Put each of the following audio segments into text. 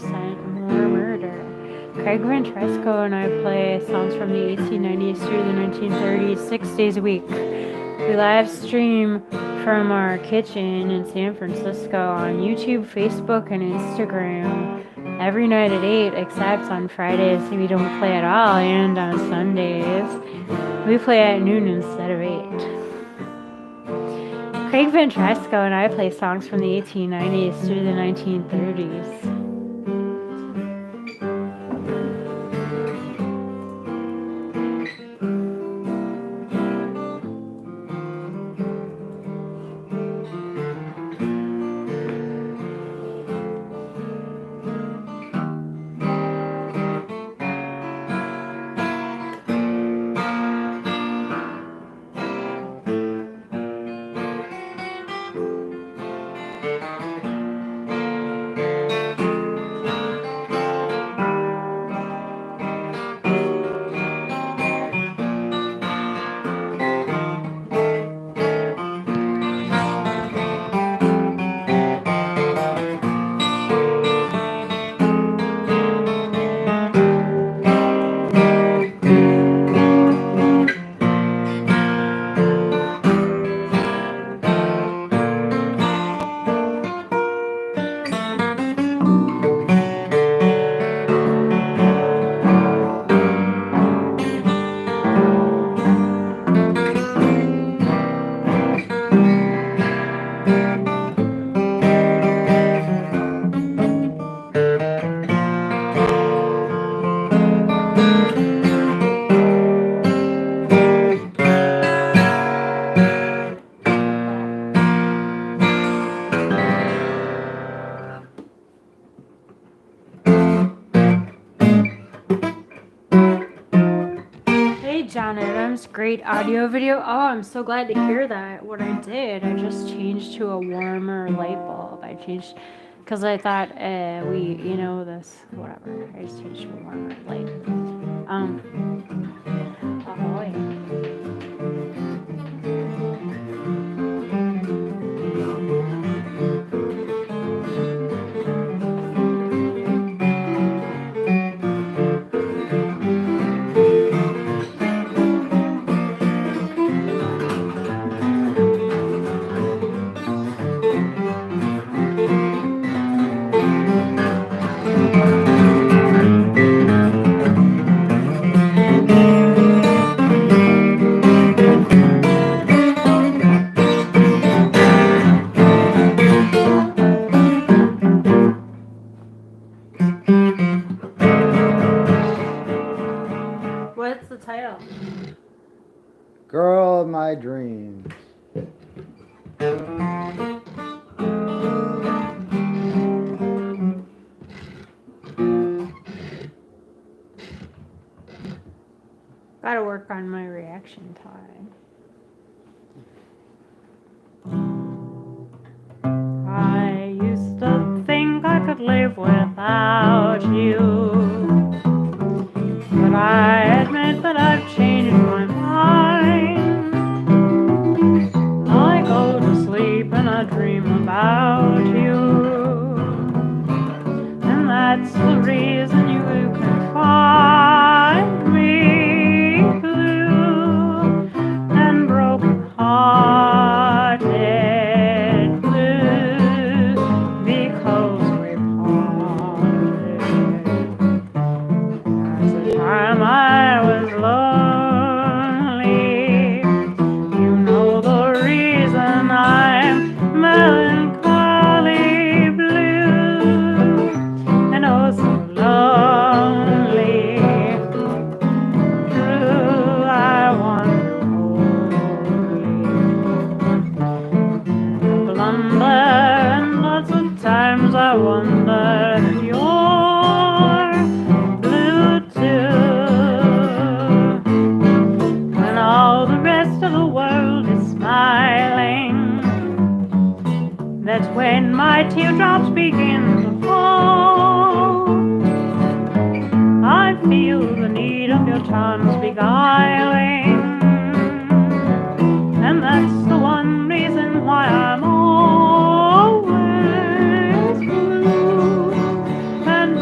more murder. Craig Ventresco and I play songs from the 1890s through the 1930s, 6 days a week. We live stream from our kitchen in San Francisco on YouTube, Facebook, and Instagram every night at 8, except on Fridays we don't play at all, and on Sundays we play at noon instead of 8. Craig Ventresco and I play songs from the 1890s through the 1930s. John Adams, great audio video. Oh, I'm so glad to hear that. What I did, I just changed to a warmer light bulb. I changed because I thought whatever. I just changed to a warmer light. Ahoy. What's the title? Girl of My Dreams. Gotta work on my reaction time. I used to think I could live without you, but I admit that I've changed my mind. I go to sleep and I dream about you, and that's the reason you can find me blue and broken hearted, blue, because we parted. As the time I was lonely, you know the reason I'm melancholy blue and oh so lonely. True, I wonder only. Blunder, and lots of times I wonder if you're blue too. When all the rest of the world is smiling, that's when my teardrops begin to fall. I feel the need of your charms beguiling, and that's the one reason why I'm always blue and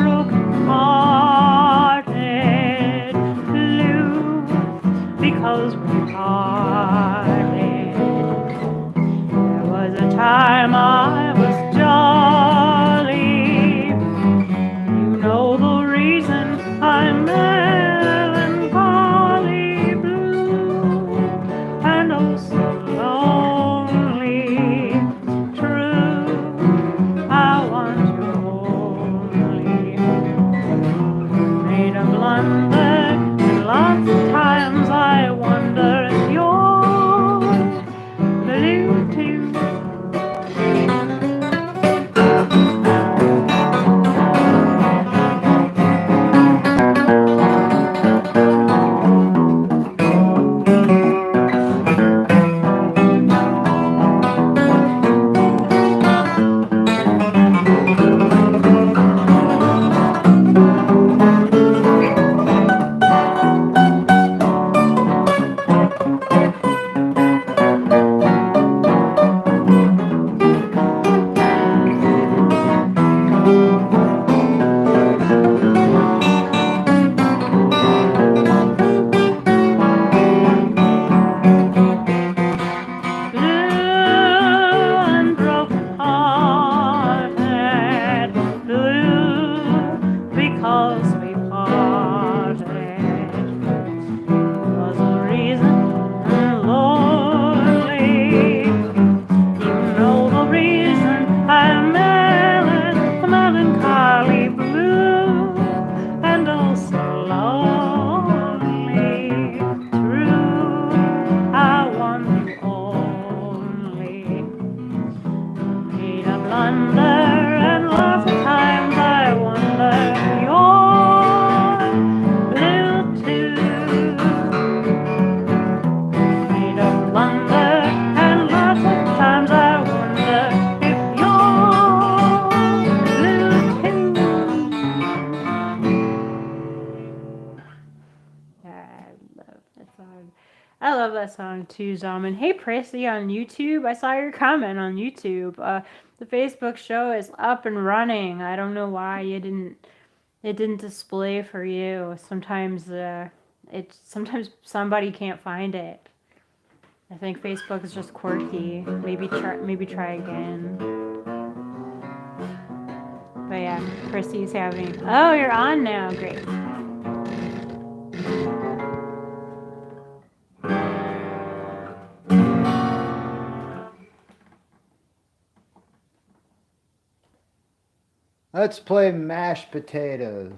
I love that song too, Zaman. Hey, Prissy on YouTube. I saw your comment on YouTube. The Facebook show is up and running. I don't know why it didn't display for you. Sometimes somebody can't find it. I think Facebook is just quirky. Maybe try again. But yeah, Prissy's having. Oh, you're on now. Great. Let's play mashed potatoes.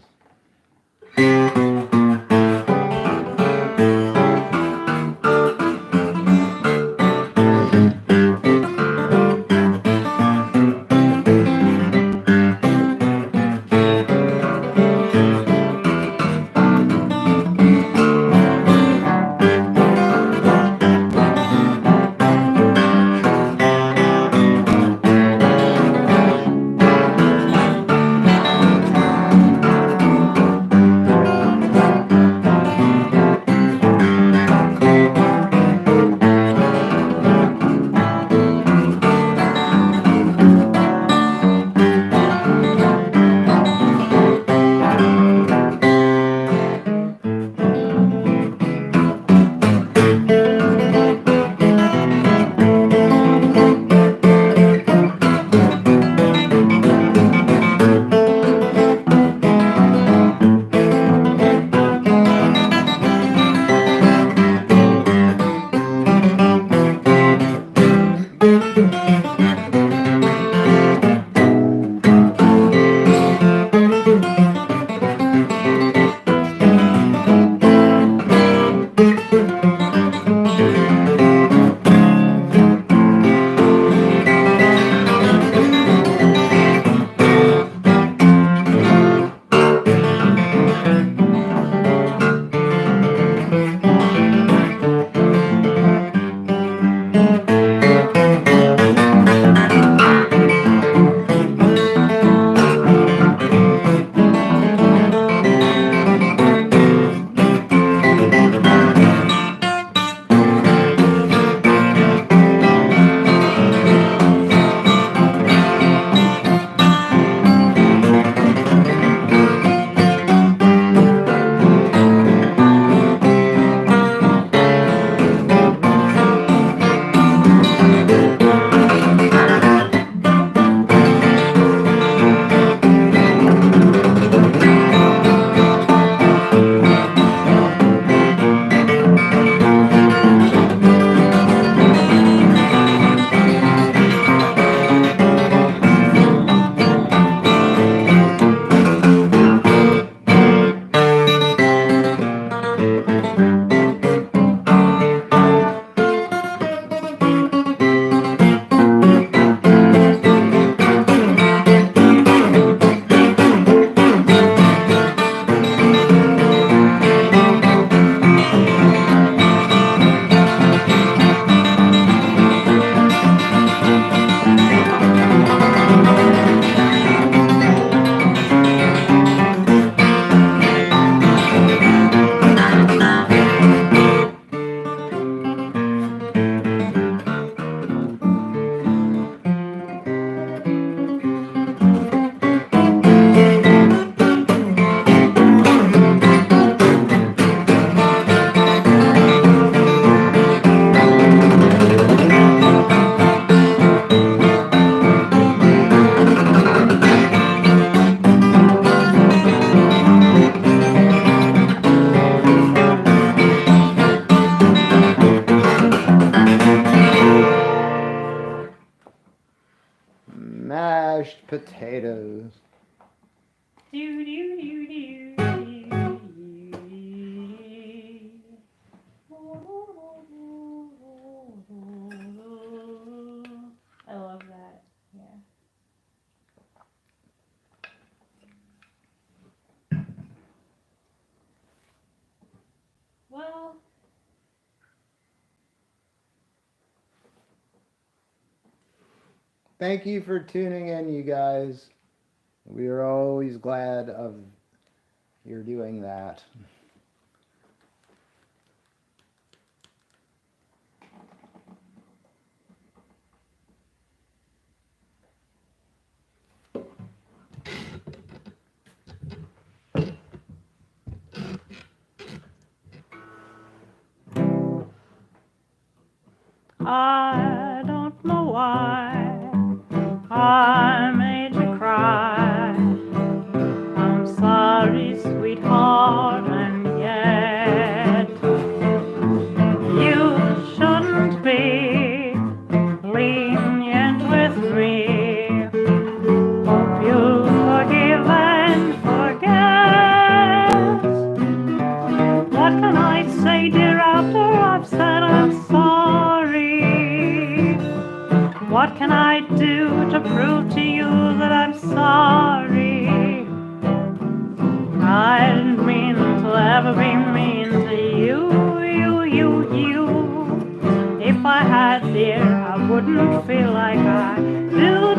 Mashed potatoes. Do, do, do, do, do, I love that. Yeah. Well, Thank you for tuning in, you guys. We are always glad of your doing that. I don't know why I made you cry. I'm sorry, sweetheart, and yet you shouldn't be lenient with me. Hope you'll forgive and forget. What can I say, dear, after I've said I'm sorry? What can I do to prove to you that I'm sorry? I didn't mean to ever be mean to you. If I had, dear, I wouldn't feel like I do.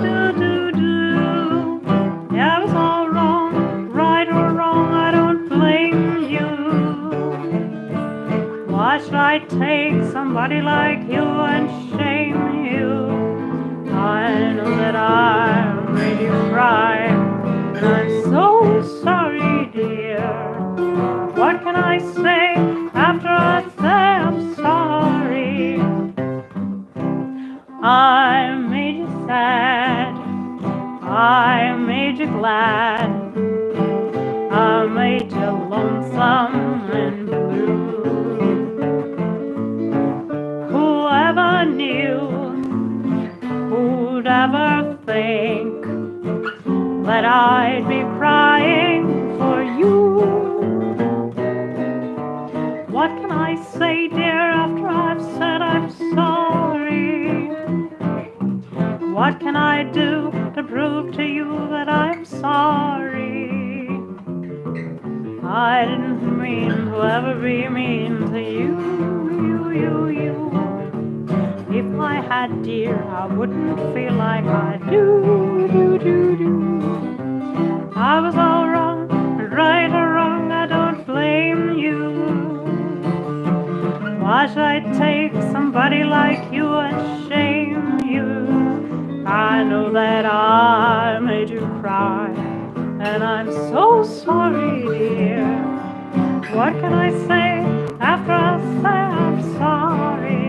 Yeah, I was all wrong, right or wrong, I don't blame you. Why should I take somebody like you and shame you? I know that I made you cry, and I'm so sorry, dear. What can I say after I say I'm sorry? I made you sad, I made you glad, I made you lonesome and blue. Whoever knew, who'd ever think that I'd be crying for you? What can I say, dear, after I've said I'm sorry? What can I do to prove to you that I'm sorry? I didn't mean to ever be mean to you. If I had, dear, I wouldn't feel like I do. I was all wrong, right or wrong, I don't blame you. Why should I take somebody like you and shame you? I know that I made you cry, and I'm so sorry, dear. What can I say after I say I'm sorry?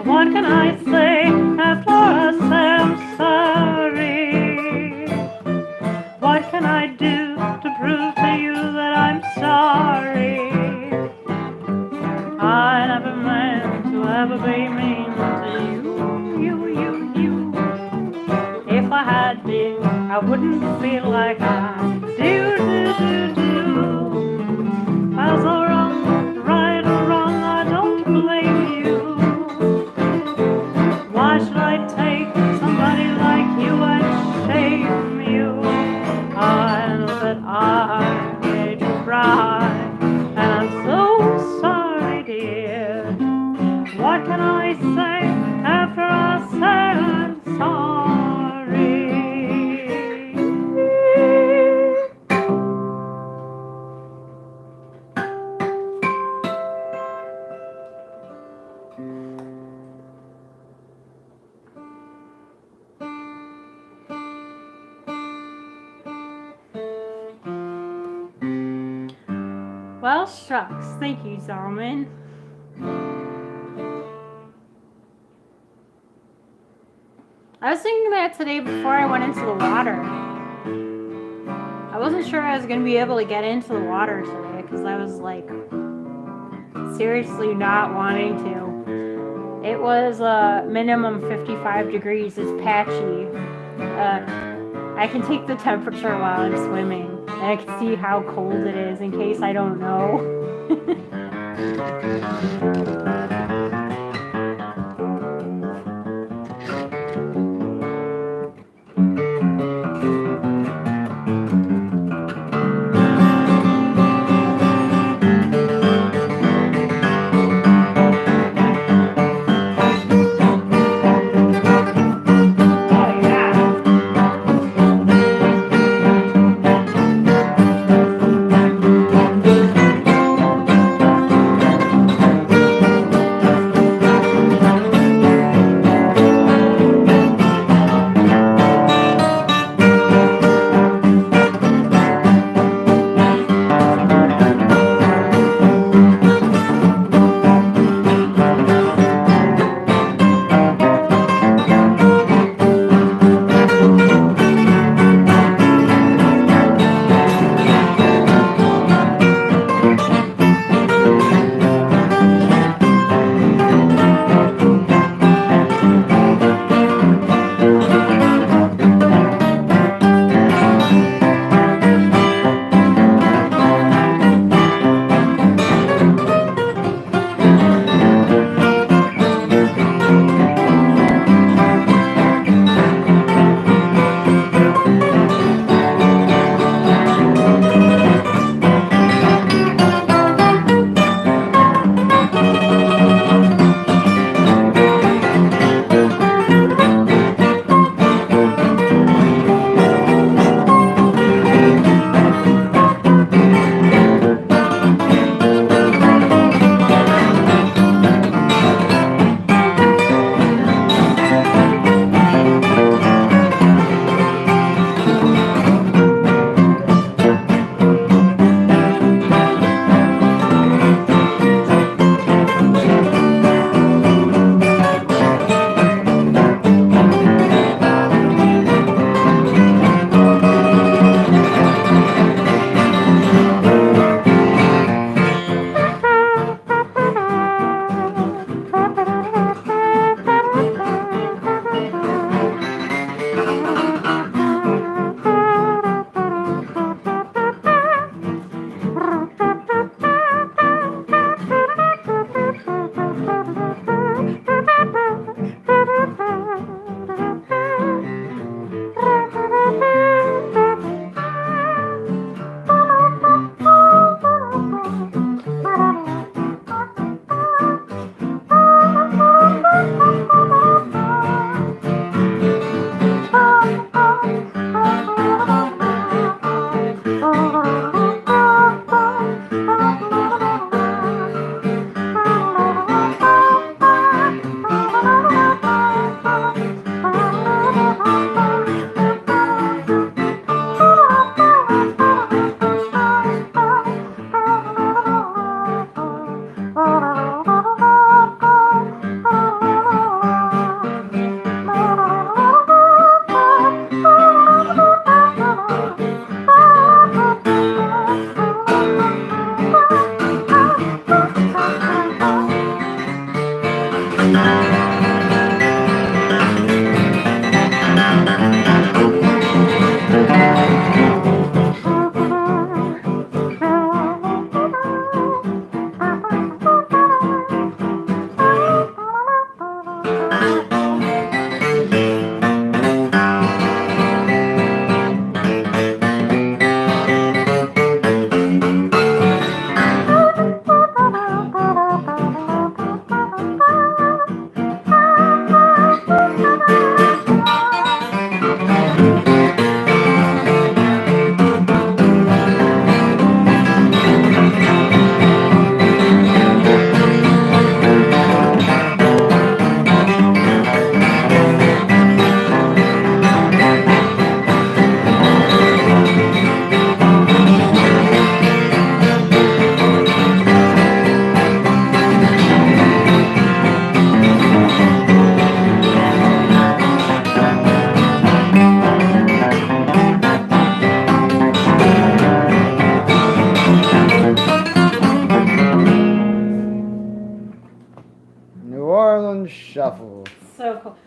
What can I say after I say I'm sorry? What can I do to prove to you that I'm sorry? I never meant to ever be mean to you. If I had been, I wouldn't feel like I do. I was all wrong, right or wrong, I don't blame you. Why should I take somebody like you and shame you? I know that I made you cry, and I'm so sorry, dear. What can I say after I say I'm sorry? Well, shucks. Thank you, Zalman. I was thinking that today before I went into the water. I wasn't sure I was going to be able to get into the water today because I was like seriously not wanting to. It was minimum 55 degrees. It's patchy. I can take the temperature while I'm swimming. And I can see how cold it is in case I don't know.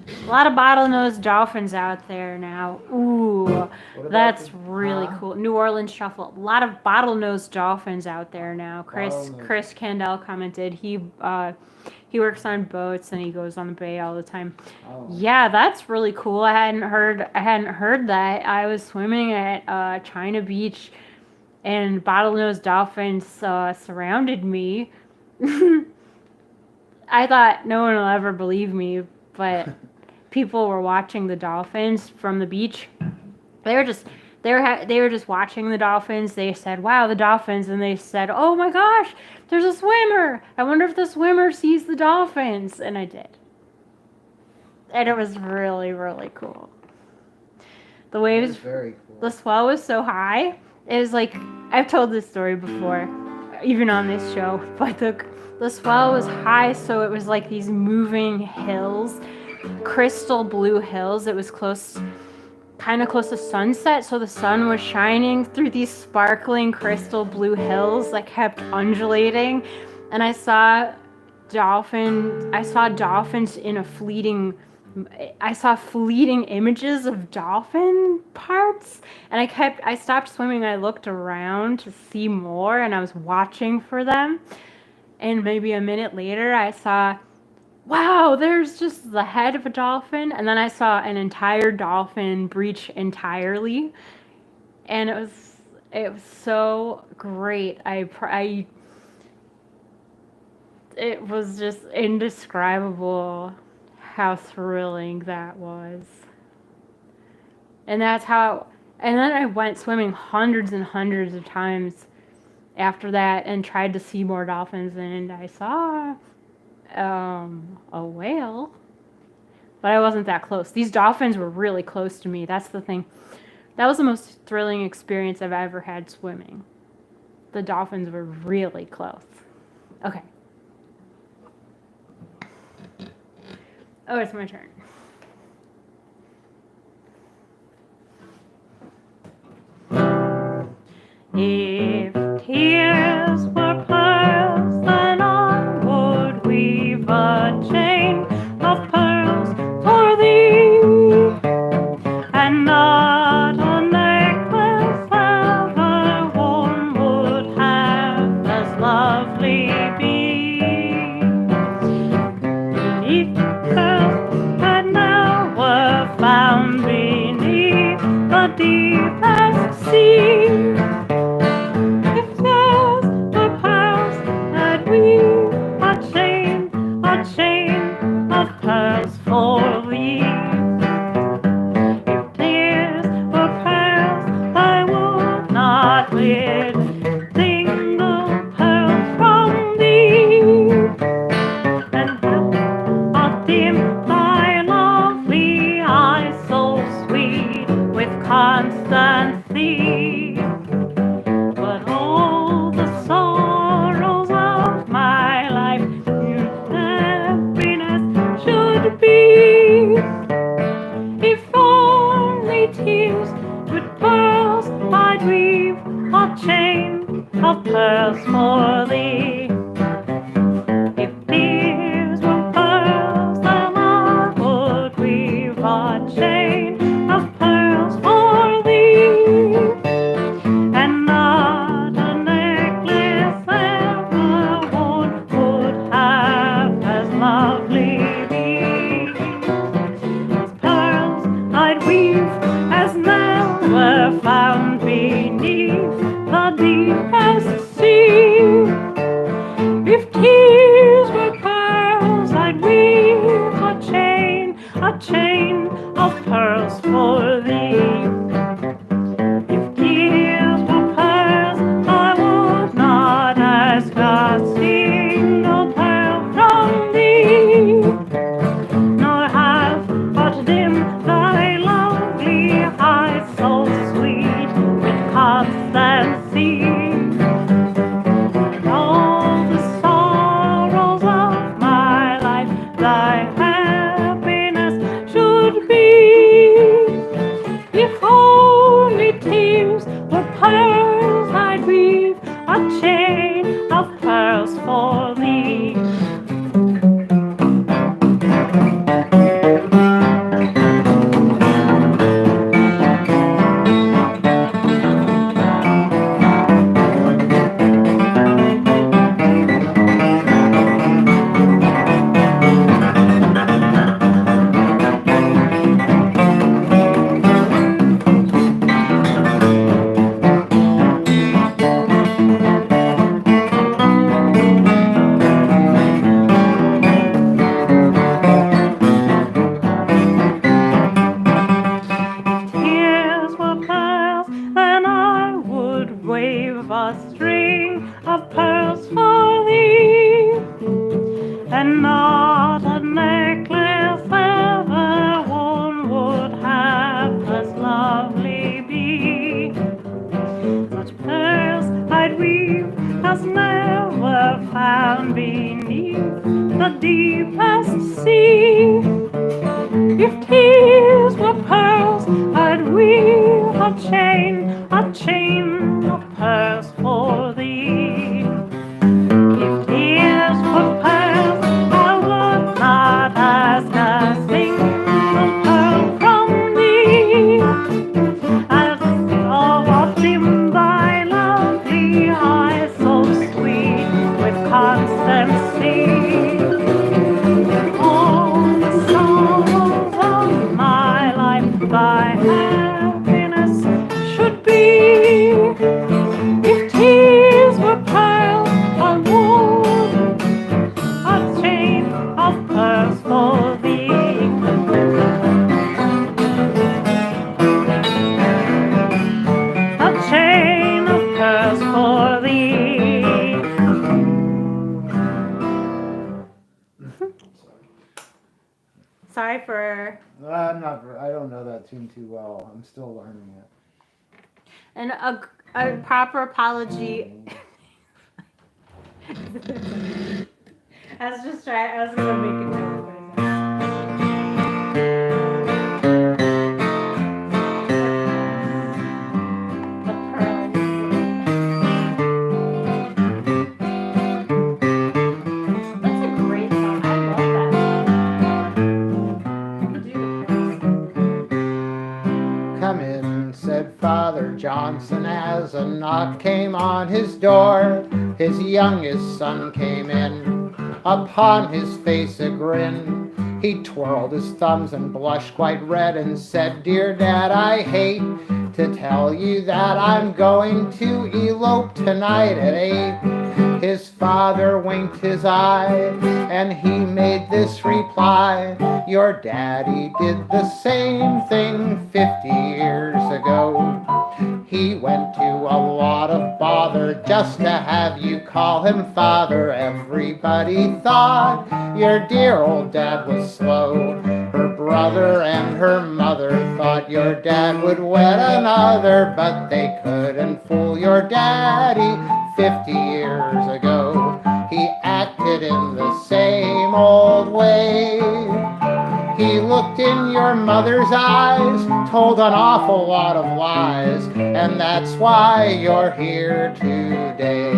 So, a lot of bottlenose dolphins out there now. Ooh, What about that's the- really huh? cool. New Orleans shuffle. A lot of bottlenose dolphins out there now. Bottlenose. Chris Candell commented he works on boats and he goes on the bay all the time. Oh. Yeah, that's really cool. I hadn't heard that. I was swimming at China Beach, and bottlenose dolphins surrounded me. I thought no one will ever believe me, but people were watching the dolphins from the beach. They were just watching the dolphins. They said, "Wow, the dolphins!" And they said, "Oh my gosh, there's a swimmer! I wonder if the swimmer sees the dolphins." And I did, and it was really, really cool. The That waves, is very cool. the swell was so high. It was like, I've told this story before, even on this show, but the swell was high, so it was like these moving hills, crystal blue hills. It was kind of close to sunset, so the sun was shining through these sparkling crystal blue hills that kept undulating, and I saw dolphins in a fleeting. I saw fleeting images of dolphin parts, and I stopped swimming. I looked around to see more, and I was watching for them. And maybe a minute later, I saw, wow, there's just the head of a dolphin. And then I saw an entire dolphin breach entirely. And it was so great. It was just indescribable how thrilling that was. And and then I went swimming hundreds and hundreds of times after that and tried to see more dolphins, and I saw a whale, but I wasn't that close. These dolphins were really close to me. That's the thing. That was the most thrilling experience I've ever had swimming. The dolphins were really close. Okay. Oh, it's my turn. If tears were pearls, then I would weave a chain of pearls for thee, and not a necklace ever worn would have as lovely be. Beneath pearls that now were found beneath the deepest sea. A chain of pearls for thee. If tears were pearls, I would not withhold single pearl from thee, and I'll dim thy lovely eyes so sweet with constancy. But all the sorrows of my life should be, if only tears with pearls I'd weave a chain of pearls for thee. If tears were pearls, then I would weave a chain of pearls for thee, and not a necklace ever worn would have as lovely. I'd weave as never found beneath the deepest sea. If tears were pearls, I'd weave a chain of pearls for thee. If tears were pearls, I would not ask a single pearl from thee, nor have but dim thy lovely eyes so sweet with constancy. string of pearls for thee, and not a necklace ever worn would half as lovely be. Such pearls I'd weave as never found beneath the deepest sea. If tears were pearls, I'd weave a chain of pearls for thee. If tears were pearls, I would not ask a single pearl from thee. As of watching thy lovely eyes so sweet with constancy, all the sorrows of my life thy happiness should be. If tears were pearls, I would a chain of pearls for thee. A chain of pearls for thee. Sorry for. I don't know that tune too well. I'm still learning it. And a proper apology. I was gonna make a joke. The pearls. That's a great song. I love that song. You could do the pearls. Come in, said Father Johnson as a knock came on his door. His youngest son came in, upon his face a grin. He twirled his thumbs and blushed quite red and said, "Dear Dad, I hate to tell you that I'm going to elope tonight at 8. His father winked his eye and he made this reply, "Your daddy did the same thing 50 years ago. He went to a lot of bother just to have you call him father. Everybody thought your dear old dad was slow. Her brother and her mother thought your dad would wed another, but they couldn't fool your daddy 50 years ago. He acted in the same old way. He looked in your mother's eyes, told an awful lot of lies, and that's why you're here today.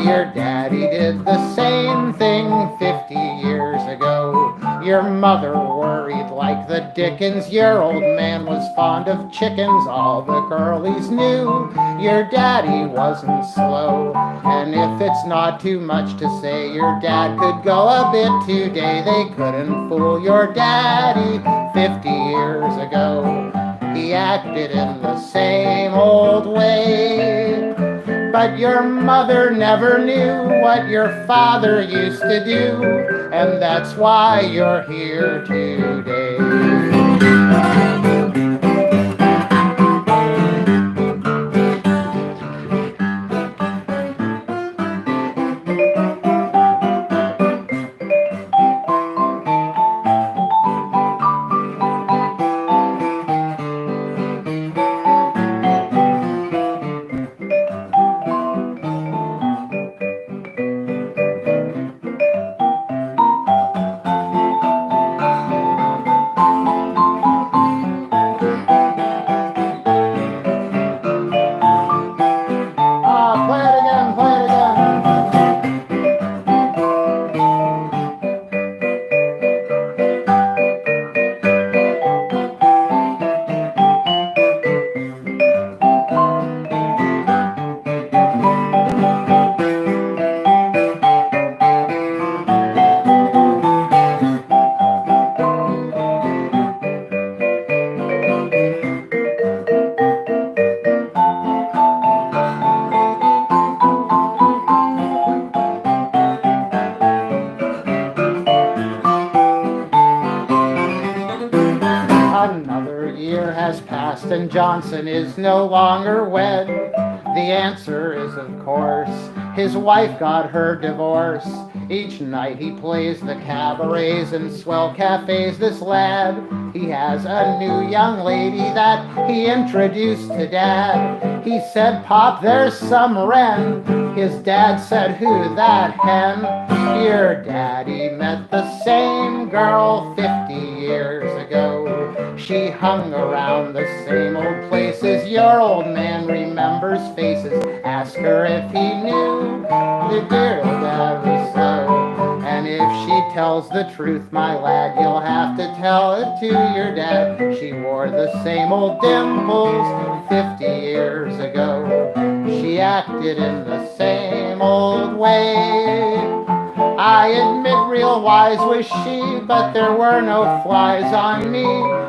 Your daddy did the same thing 50 years ago. Your mother worried like the dickens. Your old man was fond of chickens. All the girlies knew your daddy wasn't slow. And if it's not too much to say, your dad could go a bit today. They couldn't fool your daddy 50 years ago. He acted in the same old way. But your mother never knew what your father used to do, and that's why you're here today. Another year has passed and Johnson is no longer wed. The answer is, of course, his wife got her divorce. Each night he plays the cabarets and swell cafes, this lad. He has a new young lady that he introduced to Dad. He said, "Pop, there's some wren." His dad said, "Who that hen?" Your daddy met the same girl 50 years ago. She hung around the same old places. Your old man remembers faces. Ask her if he knew the dear old dad was slow. And if she tells the truth, my lad, you'll have to tell it to your dad. She wore the same old dimples 50 years ago. She acted in the same old way. I admit real wise was she, but there were no flies on me,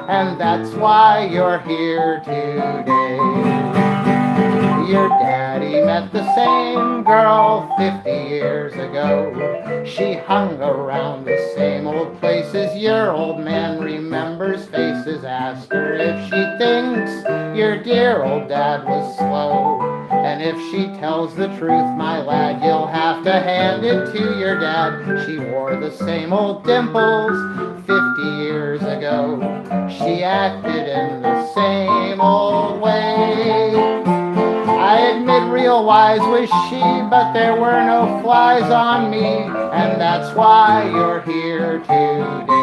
and that's why you're here today. Your daddy met the same girl 50 years ago. She hung around the same old places. Your old man remembers faces. Ask her if she thinks your dear old dad was slow. And if she tells the truth, my lad, you'll have to hand it to your dad. She wore the same old dimples 50 years ago. She acted in the same old way. I admit real wise was she, but there were no flies on me, and that's why you're here today.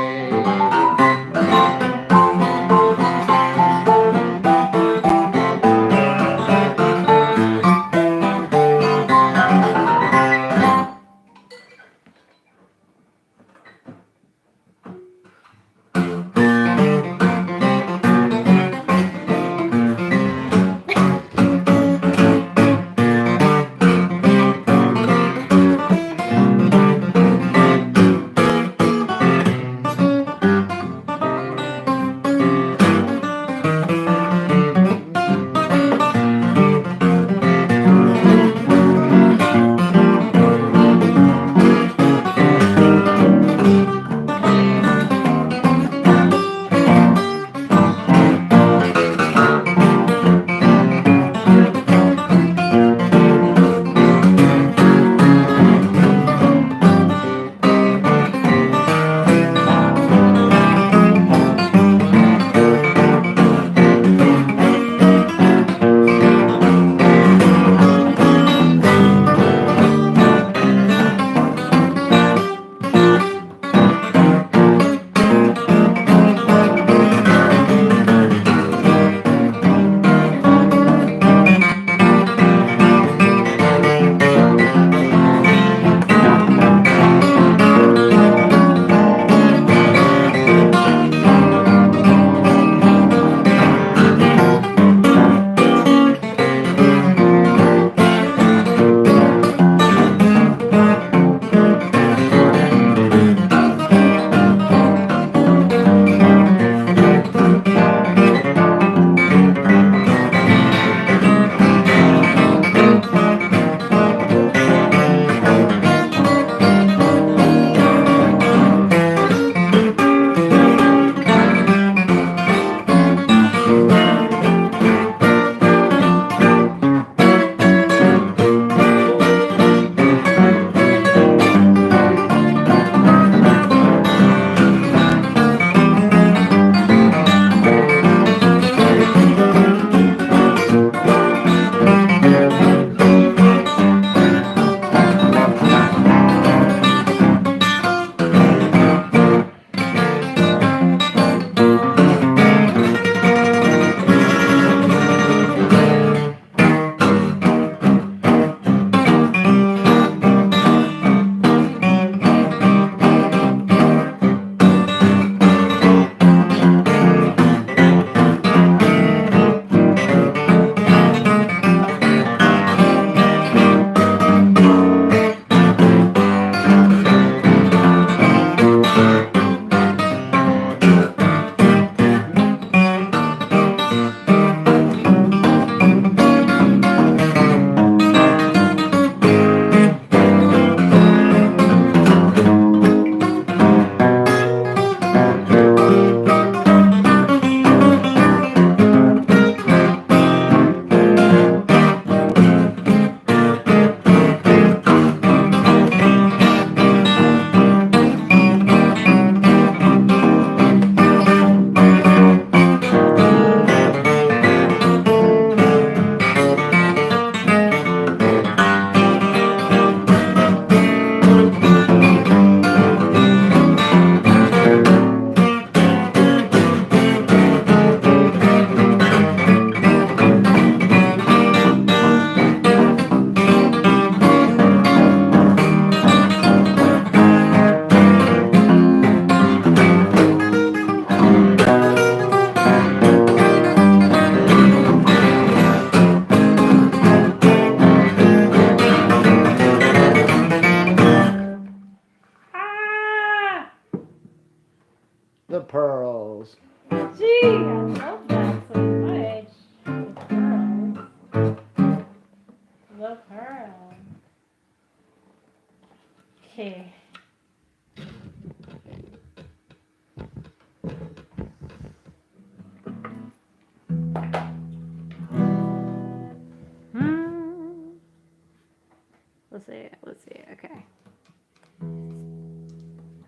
Let's see. Okay.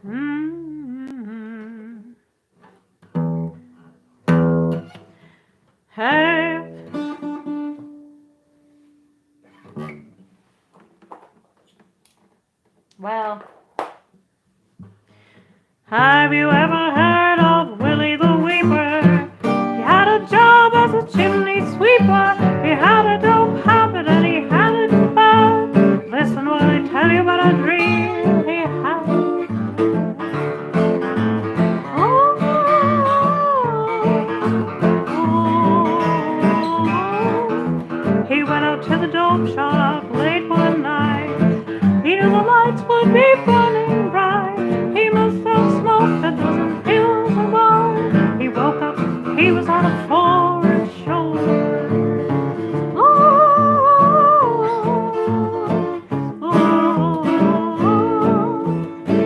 Mm-hmm. Hey. Well, have you ever heard of Willie the Weeper? He had a job as a chimney sweeper. He had a dope habit and he had it bad. Listen while I tell you about a dream he had. He went out to the dope shop late one night. He knew the lights would be burning bright. He must have smoked a dozen pills or more. He woke up, he was on a foreign shore.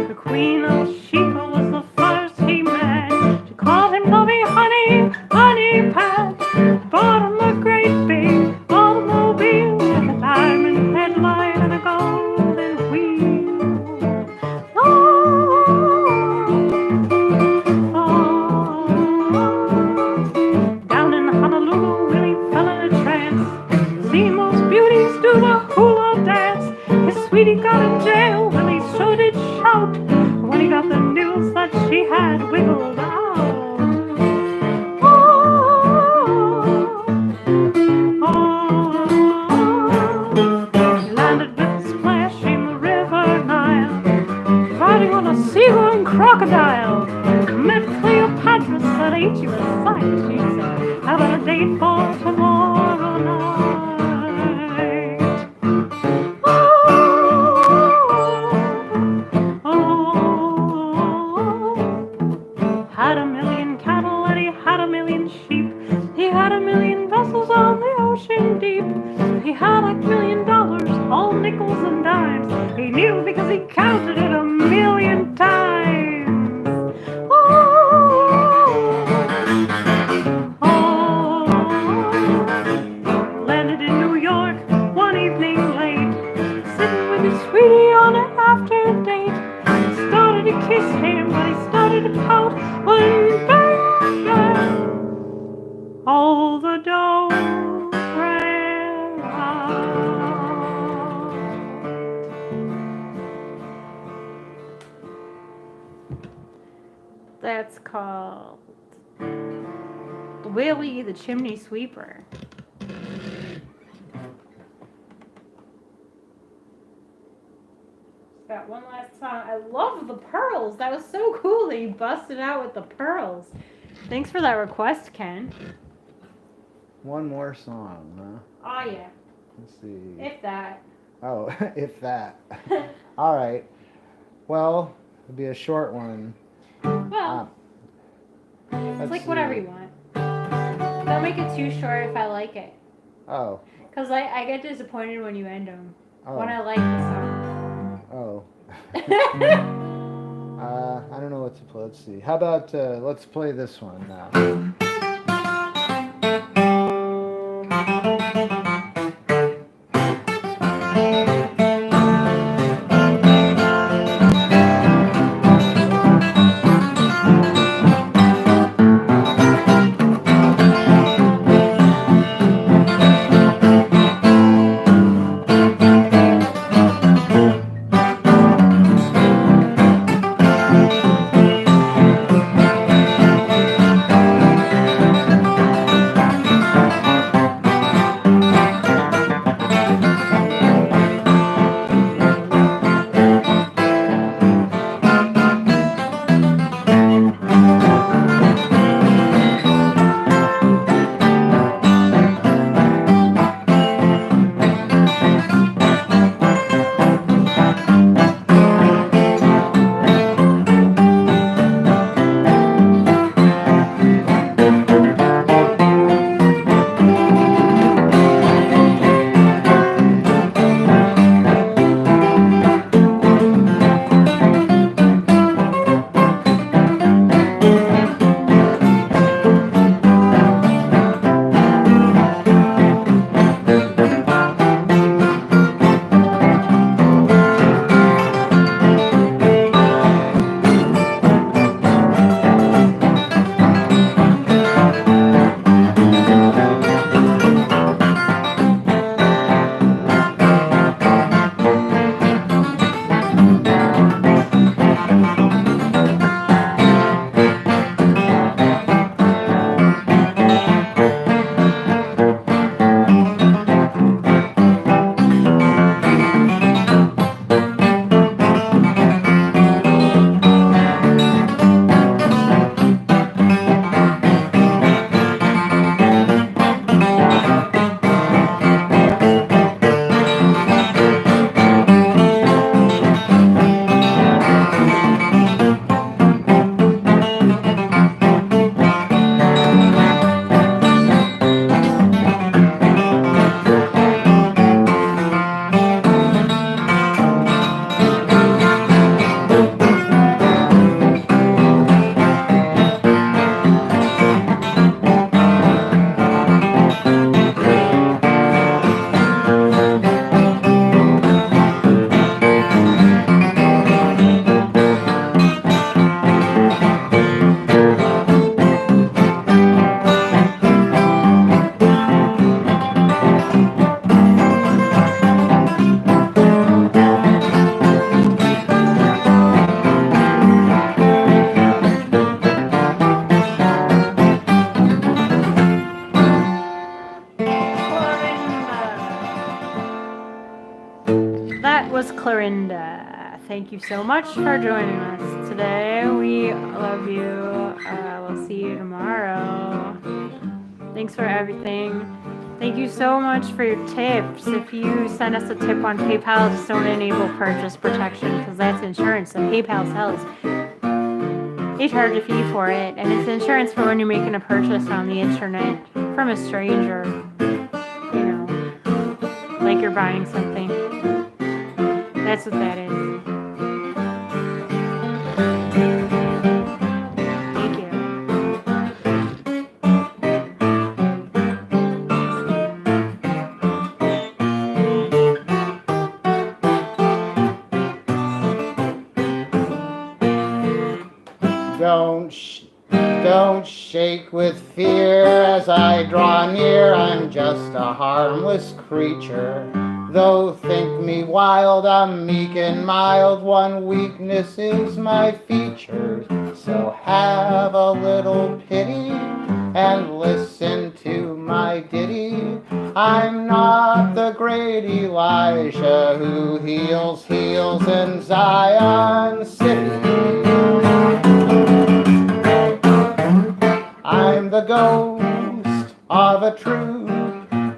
The Queen of Sheba was the first he met. She called him lovey honey, honey pat. Bought him a great big automobile with a diamond headlight and a golden wheel. Down in Honolulu, Willie fell in a trance. Seen most beauties do the hula dance. His sweetie got in jail, Willie so did shout when he got the news that she had wiggled out. Landed with a splash in the river Nile, riding on a sea-going crocodile. Met Cleopatra, said, ain't you a sight? She said, how about a date for tomorrow night? Had a million cattle and he had a million sheep. He had a million vessels on the ocean deep. He had $1 million, all nickels and dimes. He knew because he counted it 1,000,000 times. Landed in New York one evening late, sitting with his sweetie on an after date. Started to kiss him, but he started to pout when bang, all the dough ran out. That's called Willie the Chimney Sweeper. Got one last song. I love the pearls. That was so cool that you busted out with the pearls. Thanks for that request, Ken. One more song, huh? Oh, yeah. Let's see. If that. Oh, if that. All right. Well, it'll be a short one. Well, it's like whatever you want. Don't make it too short if I like it. Oh. Because I get disappointed when you end them. Oh. When I like the song. Oh. I don't know what to play. Let's see. How about let's play this one now. was Clorinda. Thank you so much for joining us today. We love you. We'll see you tomorrow. Thanks for everything. Thank you so much for your tips. If you send us a tip on PayPal, just don't enable purchase protection because that's insurance that PayPal sells. They charge a fee for it, and it's insurance for when you're making a purchase on the internet from a stranger. You know, like you're buying something. That's what that is. Thank you. Don't shake with fear as I draw near. I'm just a harmless creature. Though think me wild, I'm meek and mild. One weakness is my features. So have a little pity and listen to my ditty. I'm not the great Elijah who heals in Zion City. I'm the ghost of a truth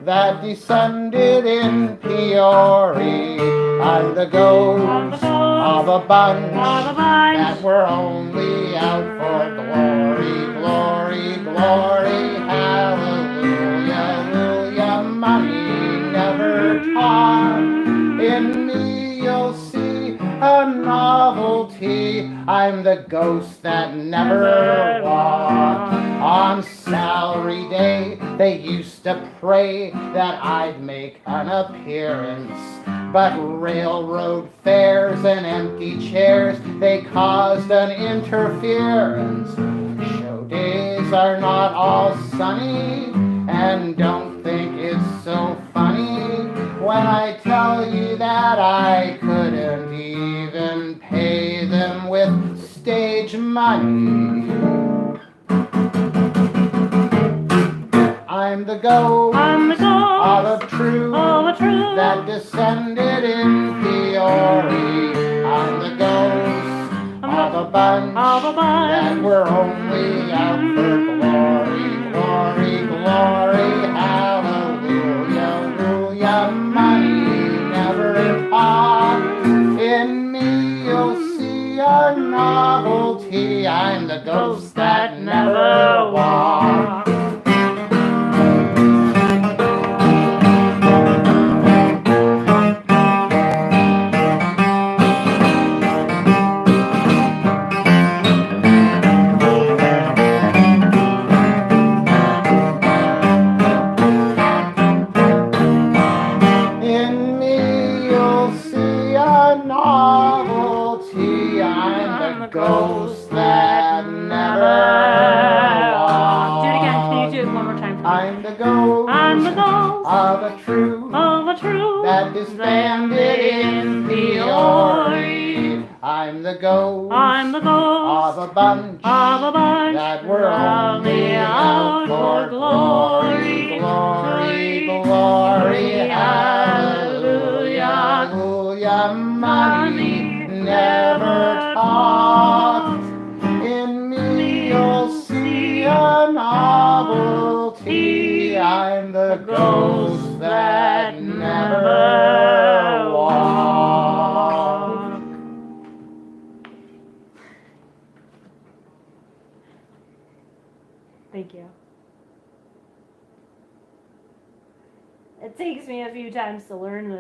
that descended in Peoria. I'm the ghost of a bunch that were only out for glory, glory, glory, hallelujah, hallelujah. Money never taught. In me you'll see a novelty. I'm the ghost that never walked. On salary day, they used to pray that I'd make an appearance. But railroad fares and empty chairs, they caused an interference. Show days are not all sunny, and don't think it's so funny when I tell you that I couldn't even pay them with stage money. I'm the ghost of a truth that descended in Peoria. I'm the ghost of a bunch that were only out for glory, glory, glory, hallelujah, hallelujah. Money never taught. In me you'll see a novelty. I'm the ghost that never walked. Ghost that never walked. Do it again. Can you do it one more time? I'm the ghost of a truth that disbanded in Peoria. I'm the ghost of a bunch that were only out for glory, glory, glory, hallelujah, hallelujah. Money never taught. In me you'll see a novelty. I'm the ghost that never walked. Thank you. It takes me a few times to learn this.